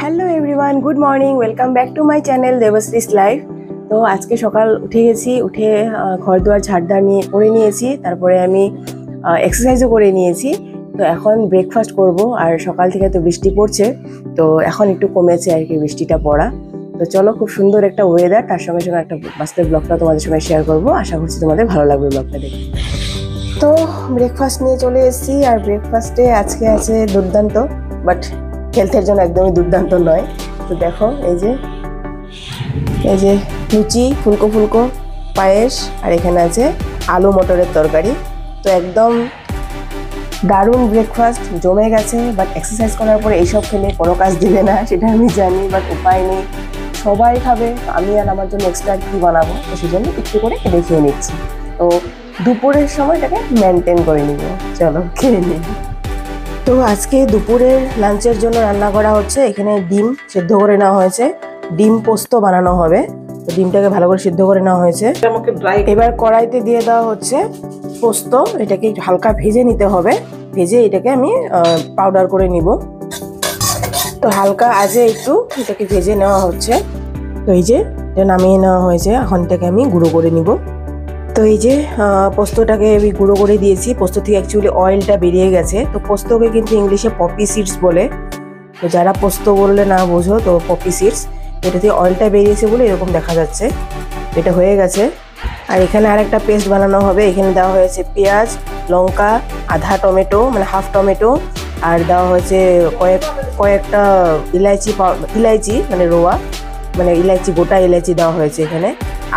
Hello everyone, good morning, welcome back to my channel Debashree's life. তো আজকে সকাল উঠে গেছি, উঠে ঘর দুয়ার ঝাড়দা করে নিয়েছি, তারপরে আমি এক্সারসাইজও করে নিয়েছি। তো এখন ব্রেকফাস্ট করব, আর সকাল থেকে তো বৃষ্টি পড়ছে, তো এখন একটু কমেছে আর কি বৃষ্টিটা পড়া। তো চলো, খুব সুন্দর একটা ওয়েদার, তার সঙ্গে সঙ্গে একটা বাস্তব ব্লগটা তোমাদের সঙ্গে শেয়ার করবো। আশা করছি তোমাদের ভালো লাগবে ব্লগটা দেখে। তো ব্রেকফাস্ট নিয়ে চলে এসেছি, আর ব্রেকফাস্টে আজকে আছে দুর্দান্ত, বাট হেলথের জন্য একদমই দুর্দান্ত নয়। তো দেখো, এই যে লুচি, ফুলকো ফুলকো পায়েস, আর এখানে আছে আলু মটরের তরকারি। তো একদম দারুণ ব্রেকফাস্ট, জমে গেছে। বাট এক্সারসাইজ করার পরে এইসব খেলে কোনো কাজ দিবে না, সেটা আমি জানি, বাট উপায় নেই, সবাই খাবে, আমি আর আমার জন্য এক্সট্রা কী বানাবো, তো সেই জন্য একটু করে দেখিয়ে নিচ্ছি। তো দুপুরের সময়টাকে মেনটেন করে নিব, চলো খেয়ে নিই। তো আজকে দুপুরের লাঞ্চের জন্য রান্না করা হচ্ছে, এখানে ডিম সেদ্ধ করে নেওয়া হয়েছে, ডিম পোস্ত বানানো হবে। তো ডিমটাকে ভালো করে সিদ্ধ করে নেওয়া হয়েছে, এবার কড়াইতে দিয়ে দেওয়া হচ্ছে পোস্ত। এটাকে হালকা ভেজে নিতে হবে, ভেজে এটাকে আমি পাউডার করে নিব। তো হালকা আজে একটু এটাকে ভেজে নেওয়া হচ্ছে। তো এই যে এটা নামিয়ে নেওয়া হয়েছে, এখন এটাকে আমি গুঁড়ো করে নিব। তো এই যে পোস্তটাকে আমি গুঁড়ো করে দিয়েছি, পোস্ত থেকে অ্যাকচুয়ালি অয়েলটা বেরিয়ে গেছে। তো পোস্তকে কিন্তু ইংলিশে পপি সিডস বলে, তো যারা পোস্ত বললে না বোঝো, তো পপি সিডস, এটা থেকে অয়েলটা বেরিয়েছে বলে এরকম দেখা যাচ্ছে। এটা হয়ে গেছে। আর এখানে আরেকটা পেস্ট বানানো হবে, এখানে দেওয়া হয়েছে পেঁয়াজ, লঙ্কা, আধা টমেটো মানে হাফ টমেটো, আর দেওয়া হয়েছে কয়েকটা ইলাইচি মানে রোয়া, মানে ইলাইচি, গোটা ইলাইচি দেওয়া হয়েছে এখানে,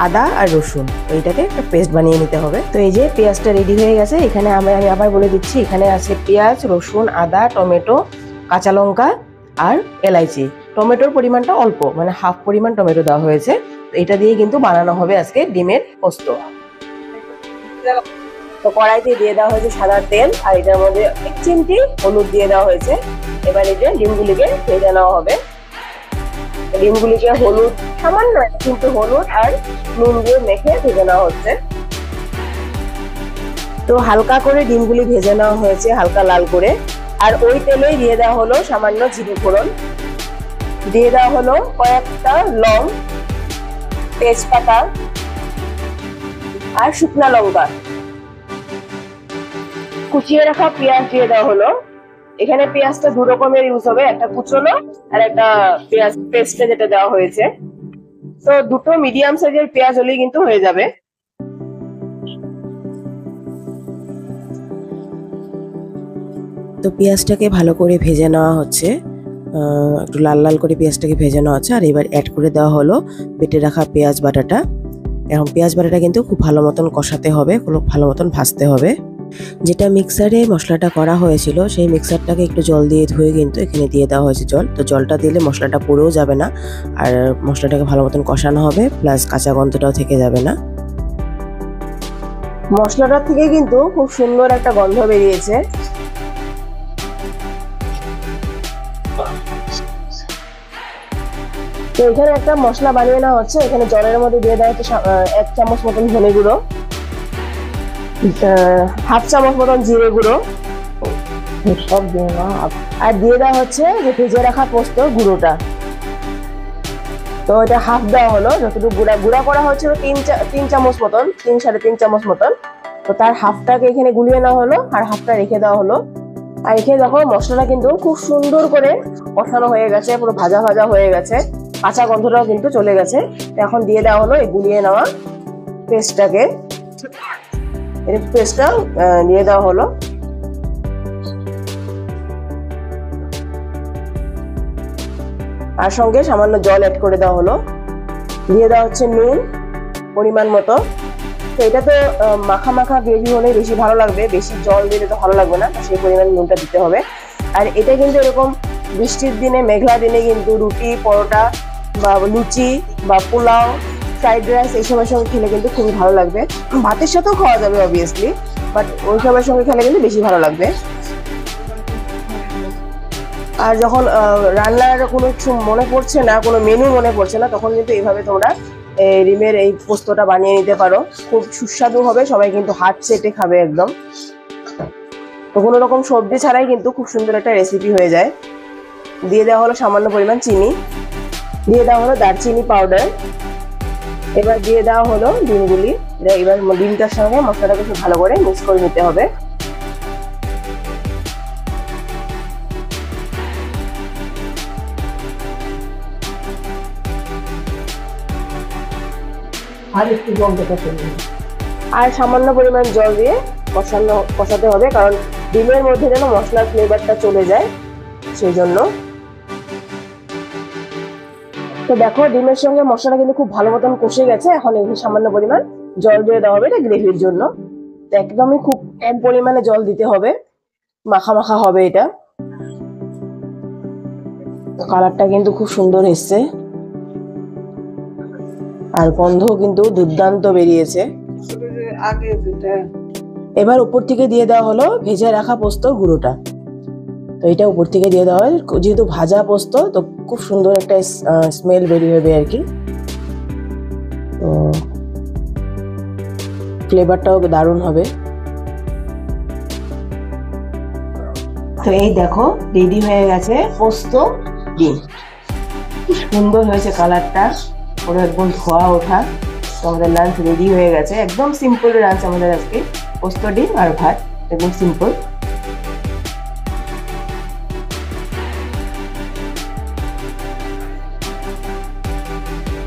আদা আর রসুন। এইটাকে একটা পেস্ট বানিয়ে নিতে হবে। তো এই যে পেঁয়াজটা রেডি হয়ে গেছে, এখানে আমি আবার বলে দিচ্ছি, এখানে আছে পেঁয়াজ, রসুন, আদা, টমেটো, কাঁচা লঙ্কা আর এলাইচি। টমেটোর পরিমাণটা অল্প, মানে হাফ পরিমাণ টমেটো দেওয়া হয়েছে। তো এটা দিয়ে কিন্তু বানানো হবে আজকে ডিমের পোস্ত। তো কড়াইতে দিয়ে দেওয়া হয়েছে সাদা তেল, আর এটার মধ্যে 1 চিমটি হলুদ দিয়ে দেওয়া হয়েছে। এবার এই যে ডিমগুলিকে ভেজে নেওয়া হবে। ডিমগুলিকে হলুদ, সামান্য কিন্তু হলুদ আর নুন দিয়ে মেখে ভেজে নেওয়া হচ্ছে। তো হালকা করে ডিমগুলি ভেজে নেওয়া হয়েছে, হালকা লাল করে। আর ওই তেলেই দিয়ে দেওয়া হলো সামান্য জিরে ফোড়ন, দিয়ে দেওয়া হলো কয়েকটা লং, তেজপাতা আর শুকনা লঙ্কা, কুচিয়ে রাখা পেঁয়াজ দিয়ে দেওয়া হলো। এখানে পেঁয়াজটা 2 রকমের ইউজ হবে, একটা কুচনো আর একটা পেঁয়াজ পেস্টে যেটা দেওয়া হয়েছে। তো দুটো মিডিয়াম সাইজের পেঁয়াজ হলেই কিন্তু হয়ে যাবে। তো পেঁয়াজটাকে ভালো করে ভেজে নেওয়া হচ্ছে, একটু লাল লাল করে পেঁয়াজটাকে ভেজে নেওয়া হচ্ছে। আর এবার অ্যাড করে দেওয়া হলো বেটে রাখা পেঁয়াজ বাটাটা। এখন পেঁয়াজ বাটাটা কিন্তু খুব ভালো মতন কষাতে হবে, খুব ভালো মতন ভাজতে হবে। যেটা মিক্সারে মশলাটা করা হয়েছিল, সেই মিক্সারটাকে একটু জল দিয়ে ধুয়ে কিন্তু এখানে দিয়ে দেওয়া হয়েছে জল। তো জলটা দিলে মশলাটা পুড়েও যাবে না, আর মশলাটাকে ভালো মতন কষানো হবে, প্লাস কাঁচা গন্ধটাও থেকে যাবে না। মশলাটার থেকে কিন্তু খুব সুন্দর একটা গন্ধ বেরিয়েছে। তো এখানে একটা মশলা বানিয়ে নেওয়া হচ্ছে, এখানে জলের মধ্যে দিয়ে দেওয়া হচ্ছে 1 চামচ মতন ধনে গুঁড়ো, হাফ চামচ মতন জিরে গুঁড়ো, সব দিয়ে না, আর দিয়ে দেওয়া হচ্ছে যে ভেজে রাখা পোস্ত গুঁড়োটা। তো এটা হাফ দেওয়া হলো, যতটুকু গুঁড়া করা হয়েছিল 3 চামচ মতন, 3-3.5 চামচ মতন। তো তার হাফটাকে এখানে গুলিয়ে নেওয়া হলো, আর হাফটা রেখে দেওয়া হলো। আর রেখে দেখো মশলাটা কিন্তু খুব সুন্দর করে কষানো হয়ে গেছে, পুরো ভাজা ভাজা হয়ে গেছে, কাঁচা গন্ধটাও কিন্তু চলে গেছে। এখন দিয়ে দেওয়া হলো এই গুলিয়ে নেওয়া পেস্টটাকে, পেস্টটা দিয়ে দেওয়া হলো। আর সঙ্গে সামান্য জল অ্যাড করে দেওয়া হলো, দিয়ে দেওয়া হচ্ছে নুন পরিমাণ মতো। তো এটা তো মাখা মাখা গ্রেভি হলে বেশি ভালো লাগবে, বেশি জল দিলে তো ভালো লাগবে না, সেই পরিমাণ নুনটা দিতে হবে। আর এটা কিন্তু এরকম বৃষ্টির দিনে, মেঘলা দিনে কিন্তু রুটি, পরোটা বা লুচি বা পোলাও, ফ্রাইড রাইস এইসবের সঙ্গে খেলে কিন্তু খুবই ভালো লাগবে। ভাতের সাথেও খাওয়া যাবে অবভিয়াসলি, বাট ওইসবের সঙ্গে খেলে কিন্তু বেশি ভালো লাগবে। আর যখন রান্নার কোনো কিছু মনে পড়ছে না, কোনো মেনু মনে পড়ছে না, তখন কিন্তু এইভাবে তোমরা ডিমের এই পোস্তটা বানিয়ে নিতে পারো, খুব সুস্বাদু হবে, সবাই কিন্তু হাত চেটে খাবে একদম। তো কোনো রকম সবজি ছাড়াই কিন্তু খুব সুন্দর একটা রেসিপি হয়ে যায়। দিয়ে দেওয়া হলো সামান্য পরিমাণ চিনি, দিয়ে দেওয়া হলো দারচিনি পাউডার। এবার দিয়ে দেওয়া হলো ডিমগুলি। এবার ডিমটার সঙ্গে মশলাটাকে খুব ভালো করে মিক্স করে নিতে হবে। আর একটু জল দেওয়া চলবে, আর সামান্য পরিমাণ জল দিয়ে কষাতে হবে, কারণ ডিমের মধ্যে যেন মশলার ফ্লেভারটা চলে যায়, সেই জন্য। তো দেখো ডিমের সঙ্গে মশলাটা কিন্তু খুব ভালো মতন কষে গেছে। এখন এই সামান্য পরিমাণ জল দিয়ে দেওয়া হবে এটা গ্রেভির জন্য। তো একদমই খুব কম পরিমাণে জল দিতে হবে, মাখা মাখা হবে এটা। কালারটা কিন্তু খুব সুন্দর এসছে, আর গন্ধও কিন্তু দুর্দান্ত বেরিয়েছে। এবার উপর থেকে দিয়ে দেওয়া হলো ভেজে রাখা পোস্তর গুঁড়োটা। তো এটা উপর থেকে দিয়ে দেওয়া হয়, যেহেতু ভাজা পোস্ত তো খুব সুন্দর একটা স্মেল বেরিয়ে হবে আর কি। তো ফ্লেভারটাও দারুণ হবে। তো এই দেখো রেডি হয়ে গেছে পোস্ত ডিম। খুব সুন্দর হয়েছে কালারটা, পুরো একদম ধোয়া ওঠা। তো আমাদের লাঞ্চ রেডি হয়ে গেছে, একদম সিম্পল লাঞ্চ আমাদের আজকে, পোস্ত ডিম আর ভাত, একদম সিম্পল।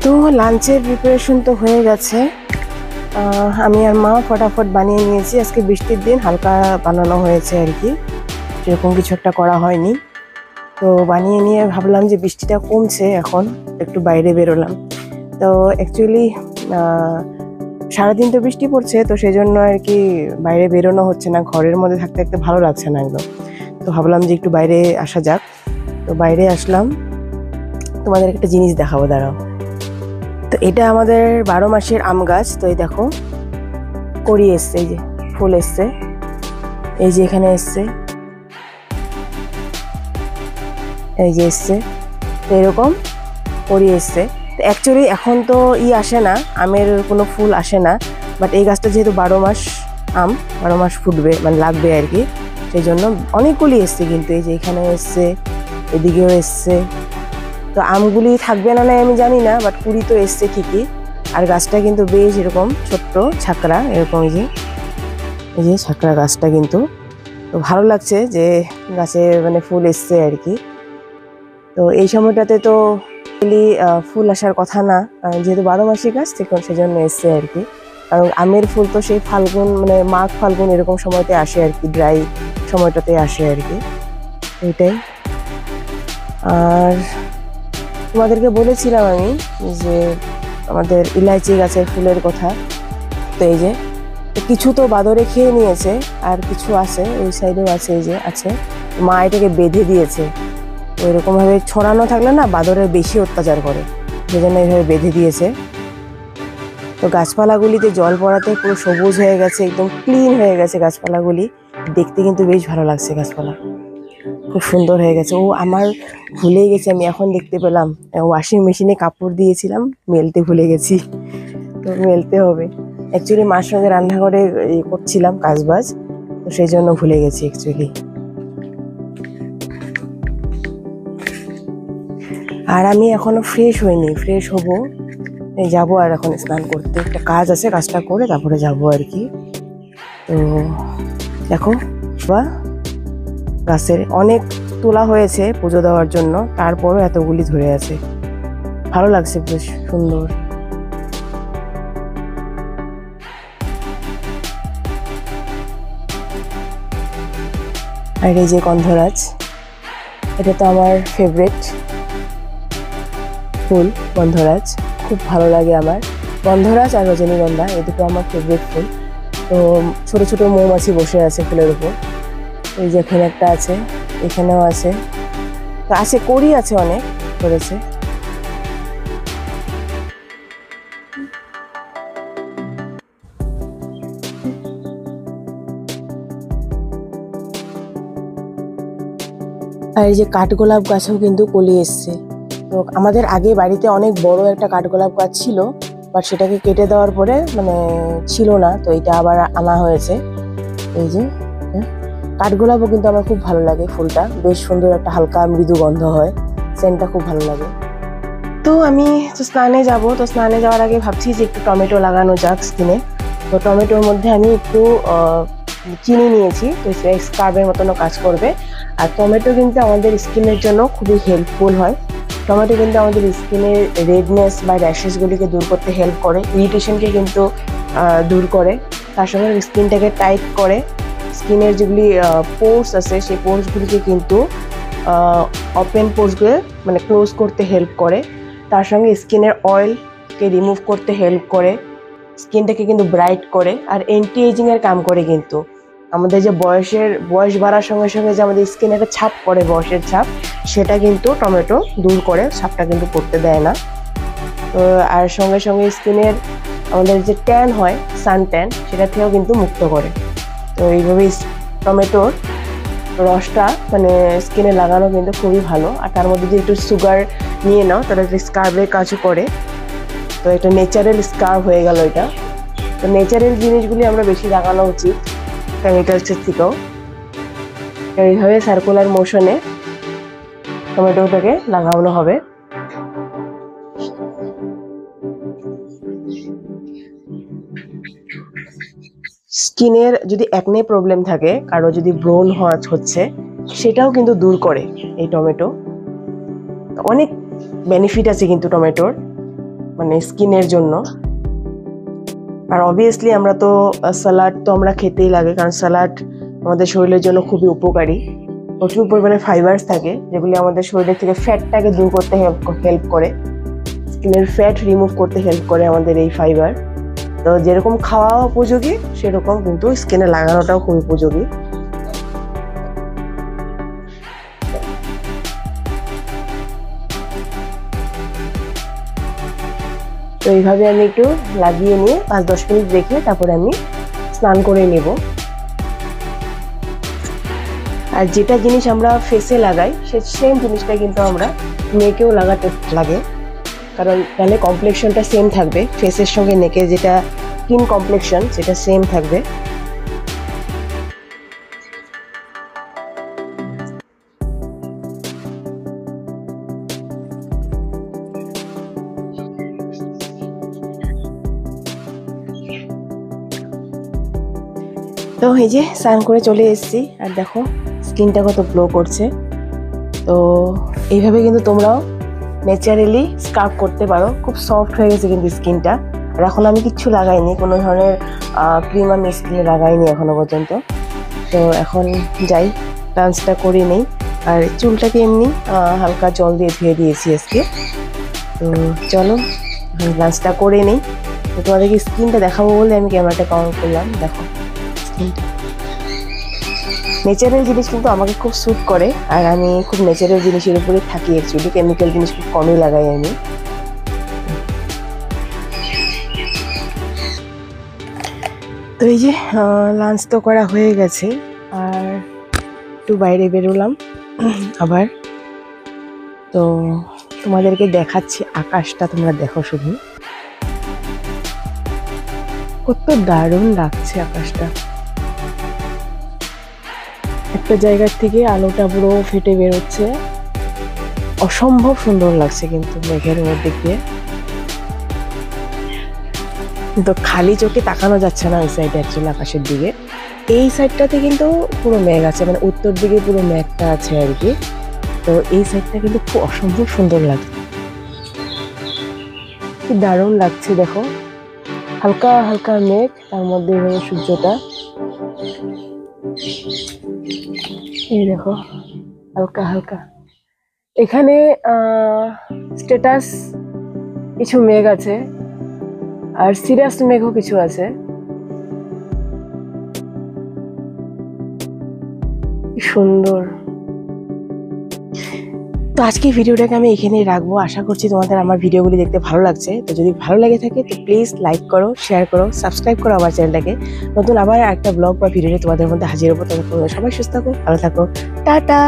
তো লাঞ্চের প্রিপারেশন তো হয়ে গেছে, আমি আর মা ফটাফট বানিয়ে নিয়েছি। আজকে বৃষ্টির দিন হালকা বানানো হয়েছে আর কি, সেরকম কিছু একটা করা হয়নি। তো বানিয়ে নিয়ে ভাবলাম যে বৃষ্টিটা কমছে এখন, একটু বাইরে বেরোলাম। তো অ্যাকচুয়ালি সারাদিন তো বৃষ্টি পড়ছে, তো সেই জন্য আর কি বাইরে বেরোনো হচ্ছে না, ঘরের মধ্যে থাকতে থাকতে ভালো লাগছে না একদম। তো ভাবলাম যে একটু বাইরে আসা যাক। তো বাইরে আসলাম, তোমাদের একটা জিনিস দেখাবো, দাঁড়াও। তো এটা আমাদের 12 মাসের আম গাছ। তো এই দেখো কড়ি এসছে, এই যে ফুল এসছে, এই যে এখানে এসছে, এই যে এসছে। তো এরকম কড়ি এসছে। তো অ্যাকচুয়ালি এখন তো আসে না, আমের কোনো ফুল আসে না, বাট এই গাছটা যেহেতু 12 মাস আম, 12 মাস ফুটবে মানে লাগবে আর কি, সেই জন্য অনেকগুলি এসছে। কিন্তু এই যে এখানে এসছে, এদিকেও এসছে। তো আমগুলি থাকবে না না আমি জানি না, বাট কুড়ি তো এসছে ঠিকই। আর গাছটা কিন্তু বেশ এরকম ছোট্ট ছাকড়া, এরকম এই যে ছাকড়া গাছটা কিন্তু। তো ভালো লাগছে যে গাছে মানে ফুল এসছে আর কি। তো এই সময়টাতে তো ফুল আসার কথা না, কারণ যেহেতু 12 মাসি গাছ তখন সেজন্য এসছে আর কি। কারণ আমের ফুল তো সেই ফাল্গুন মানে মাঘ ফাল্গুন এরকম সময়তে আসে আর কি, ড্রাই সময়টাতে আসে আর কি, এইটাই। আর তোমাদেরকে বলেছিলাম আমি যে আমাদের ইলাইচি গাছের ফুলের কথা। তো এই যে কিছু তো বাদরে খেয়ে নিয়েছে, আর কিছু আছে ওই সাইডেও আছে, এই যে আছে। মা এটাকে বেঁধে দিয়েছে, তো এরকম ভাবে ছড়ানো থাকলে না বাদরের বেশি অত্যাচার করে, সেই জন্য এইভাবে বেঁধে দিয়েছে। তো গাছপালাগুলিতে জল পড়াতে পুরো সবুজ হয়ে গেছে, একদম ক্লিন হয়ে গেছে গাছপালাগুলি, দেখতে কিন্তু বেশ ভালো লাগছে। গাছপালা খুব সুন্দর হয়ে গেছে। ও আমার ভুলেই গেছি, আমি এখন দেখতে পেলাম ওয়াশিং মেশিনে কাপড় দিয়েছিলাম, মেলতে ভুলে গেছি। তো মেলতে হবে, অ্যাকচুয়ালি মার সঙ্গে রান্নাঘরে করছিলাম কাজবাজ, তো সেই জন্য ভুলে গেছি অ্যাকচুয়ালি। আর আমি এখনো ফ্রেশ হইনি, ফ্রেশ হবো, যাবো আর এখন স্নান করতে, একটা কাজ আছে, কাজটা করে তারপরে যাবো আর কি। তো দেখো বা গাছের অনেক তোলা হয়েছে পুজো দেওয়ার জন্য, তারপরও এতগুলি ধরে আছে, ভালো লাগছে, বেশ সুন্দর। আর এই যে গন্ধরাজ, এটা তো আমার ফেভারিট ফুল, গন্ধরাজ খুব ভালো লাগে আমার। গন্ধরাজ আর রজনীগন্ধা এই দুটো আমার ফেভারিট ফুল। তো ছোট ছোট মৌমাছি বসে আছে ফুলের উপর, এই যে এখানে একটা আছে, এখানেও আছে, তো আছে কড়ি আছে অনেক ধরেছে। আর এই যে কাঠগোলাপ গাছও কিন্তু কলি এসছে। তো আমাদের আগে বাড়িতে অনেক বড় একটা কাঠগোলাপ গাছ ছিল, বাট সেটাকে কেটে দেওয়ার পরে মানে ছিল না, তো এটা আবার আনা হয়েছে। এই যে কাঠগোলাপও কিন্তু আমার খুব ভালো লাগে, ফুলটা বেশ সুন্দর, একটা হালকা মৃদু গন্ধ হয়, সেন্টটা খুব ভালো লাগে। তো আমি তো স্নানে যাব, তো স্নানে যাওয়ার আগে ভাবছি যে একটু টমেটো লাগানো যাক স্কিনে। তো টমেটোর মধ্যে আমি একটু চিনি নিয়েছি, তো স্কার্বের মতনও কাজ করবে। আর টমেটো কিন্তু আমাদের স্কিনের জন্য খুবই হেল্পফুল হয়। টমেটো কিন্তু আমাদের স্কিনের রেডনেস বা র্যাশেসগুলিকে দূর করতে হেল্প করে, ইরিটেশনকে কিন্তু দূর করে, তার সঙ্গে স্কিনটাকে টাইট করে, স্কিনের যেগুলি পোর্স আছে সেই পোর্সগুলিকে কিন্তু ওপেন পোর্সগুলো মানে ক্লোজ করতে হেল্প করে, তার সঙ্গে স্কিনের অয়েলকে রিমুভ করতে হেল্প করে, স্কিনটাকে কিন্তু ব্রাইট করে, আর অ্যান্টি এজিংয়ের কাম করে। কিন্তু আমাদের যে বয়স বাড়ার সঙ্গে সঙ্গে যে আমাদের স্কিনে একটা ছাপ পড়ে, বয়সের ছাপ, সেটা কিন্তু টমেটো দূর করে, ছাপটা কিন্তু পড়তে দেয় না। তো আর সঙ্গে সঙ্গে স্কিনের আমাদের যে ট্যান হয়, সান ট্যান, সেটা থেকেও কিন্তু মুক্ত করে। তো এইভাবে টমেটোর রসটা মানে স্কিনে লাগানো কিন্তু খুবই ভালো। আর তার মধ্যে যদি একটু সুগার নিয়ে নাও তাহলে একটা স্কার্বের কাজও করে। তো একটা ন্যাচারাল স্কার্ব হয়ে গেল এটা। তো ন্যাচারাল জিনিসগুলি আমরা বেশি লাগানো উচিত কেমিক্যালসের থেকেও। এইভাবে সার্কুলার মোশনে টমেটোটাকে লাগানো হবে। স্কিনের যদি একনে প্রবলেম থাকে, কারো যদি ব্রণ হচ্ছে, সেটাও কিন্তু দূর করে এই টমেটো। অনেক বেনিফিট আছে কিন্তু টমেটোর মানে স্কিনের জন্য। আর অবভিয়াসলি আমরা তো স্যালাড তো আমরা খেতেই লাগে, কারণ স্যালাড আমাদের শরীরের জন্য খুবই উপকারী। প্রচুর পরিমাণে ফাইবার্স থাকে যেগুলি আমাদের শরীরের থেকে ফ্যাটটাকে দূর করতে হেল্প করে, স্কিনের ফ্যাট রিমুভ করতে হেল্প করে আমাদের এই ফাইবার। তো যেরকম খাওয়া উপযোগী সেরকম কিন্তু স্কিনে লাগানোটাও খুব উপযোগী। তো এইভাবে আমি একটু লাগিয়ে নিয়ে 5-10 মিনিট রেখে তারপরে আমি স্নান করে নেব। আর যেটা জিনিস আমরা ফেসে লাগাই সে সেম জিনিসটা কিন্তু আমরা নেকেও লাগাতে লাগে, কারণ তাহলে কমপ্লেক্সনটা সেম থাকবে, ফেসের সঙ্গে নেকের যেটা স্কিন কমপ্লেক্সন সেটা সেম থাকবে। তো এই যে স্নান করে চলে এসেছি, আর দেখো স্কিনটা কত গ্লো করছে। তো এইভাবে কিন্তু তোমরাও ন্যাচারালি স্কার্ব করতে পারো, খুব সফট হয়ে গেছে কিন্তু স্কিনটা। আর এখন আমি কিচ্ছু লাগাইনি, কোনো ধরনের ক্রিম আমি স্কিনে লাগাইনি এখনো পর্যন্ত। তো এখন যাই লাঞ্চটা করে নেই, আর চুলটাকে এমনি হালকা জল দিয়ে ধুয়ে দিয়েছি আজকে। তো চলো লাঞ্চটা করে নেই। তো তোমাদেরকে স্কিনটা দেখাবো বলে আমি ক্যামেরাটা অন করলাম। দেখো ন্যাচারাল জিনিস কিন্তু আমাকে খুব স্যুট করে, আর আমি খুব ন্যাচারাল জিনিসের উপরে থাকি অ্যাকচুয়ালি, কেমিক্যাল জিনিস খুব কমই লাগাই আমি। তো এই যে লাঞ্চ তো করা হয়ে গেছে, আর একটু বাইরে বেরোলাম আবার। তো তোমাদেরকে দেখাচ্ছি আকাশটা, তোমরা দেখো শুধু কত দারুণ লাগছে আকাশটা। একটা জায়গার থেকে আলোটা পুরো ফেটে বেরোচ্ছে, অসম্ভব সুন্দর লাগছে কিন্তু মেঘের মধ্যে গিয়ে। কিন্তু খালি চোখে তাকানো যাচ্ছে না ওই সাইডে, অ্যাকচুয়ালি আকাশের দিকে। এই সাইডটাতে কিন্তু পুরো মেঘ আছে, মানে উত্তর দিকে পুরো মেঘটা আছে আর কি। তো এই সাইডটা কিন্তু খুব অসম্ভব সুন্দর লাগছে, কি দারুণ লাগছে। দেখো হালকা হালকা মেঘ, তার মধ্যে সূর্যটা, এই দেখো হালকা হালকা। এখানে স্ট্যাটাস কিছু মেঘ আছে, আর সিরিয়াস মেঘও কিছু আছে। সুন্দর। তো আজকে ভিডিওটাকে আমি এখানেই রাখবো। আশা করছি তোমাদের আমার ভিডিওগুলি দেখতে ভালো লাগছে। তো যদি ভালো লেগে থাকে তো প্লিজ লাইক করো, শেয়ার করো, সাবস্ক্রাইব করো আমার চ্যানেলটাকে। নতুন আবার একটা ব্লগ বা ভিডিওতে তোমাদের মধ্যে হাজির হবো। ততক্ষণ সবাই সুস্থ থাকো, ভালো থাকো, টাটা।